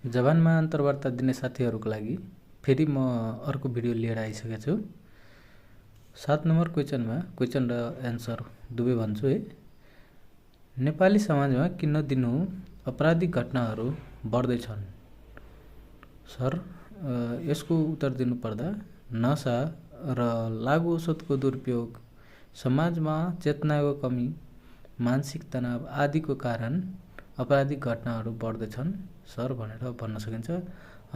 जवानमा अन्तर्वार्ता दिने साथीहरूको लागि फेरि म अर्को भिडियो लिएर आइसकेको छु। 7 नम्बर क्वेसनमा क्वेसन र एन्सर दुवै भन्छु है। नेपाली समाजमा किन दिनु अपराधिक घटनाहरू बढ्दैछन्? सर, यसको उत्तर दिनुपर्दा नशा र लागु औषधको दुरुपयोग, समाजमा चेतनाको कमी, मानसिक तनाव आदिको कारण अपराधिक घटनाहरू बढ्दैछन् सर भनेर भन्न सकिन्छ।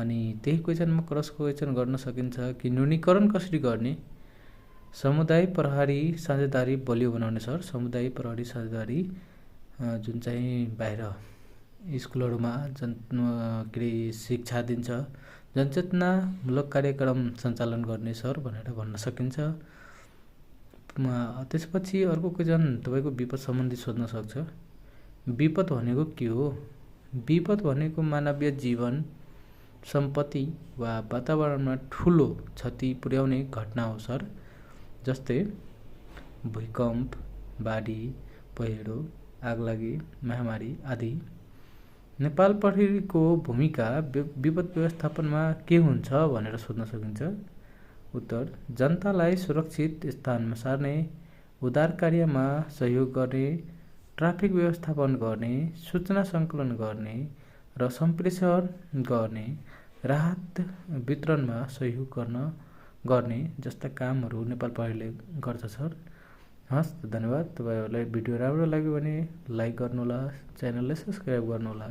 अनि त्यही क्वेसनमा क्रस क्वेसन गर्न सकिन्छ कि न्यूनीकरण कसरी गर्ने? समुदाय प्रहरी साझेदारी बलियो बनाउने सर। समुदाय प्रहरी साझेदारी जुन चाहिँ बाहिर स्कुलहरूमा शिक्षा दिन्छ, जनचेतनामूलक कार्यक्रम सञ्चालन गर्ने सर भनेर भन्न सकिन्छ। त्यसपछि अर्को क्वेसन तपाईँको विपद सम्बन्धी सोध्न सक्छ। विपद भनेको के हो? विपद भनेको मानवीय जीवन, सम्पत्ति वा वातावरणमा ठुलो क्षति पुर्याउने घटना हो सर। जस्तै भूकम्प, बाढी, पहिरो, आगलागी, महामारी आदि। नेपाल प्रहरीको भूमिका विपद व्यवस्थापनमा के हुन्छ भनेर सोध्न सकिन्छ। उत्तर: जनतालाई सुरक्षित स्थानमा सार्ने, उद्धार कार्यमा सहयोग गर्ने, ट्राफिक व्यवस्थापन गर्ने, सूचना सङ्कलन गर्ने र सम्प्रेषण गर्ने, राहत वितरणमा सहयोग गर्ने जस्ता कामहरू नेपाल प्रहरीले गर्छ सर। हस्, धन्यवाद। तपाईँहरूलाई भिडियो राम्रो लाग्यो भने लाइक गर्नुहोला, च्यानललाई सब्स्क्राइब गर्नुहोला।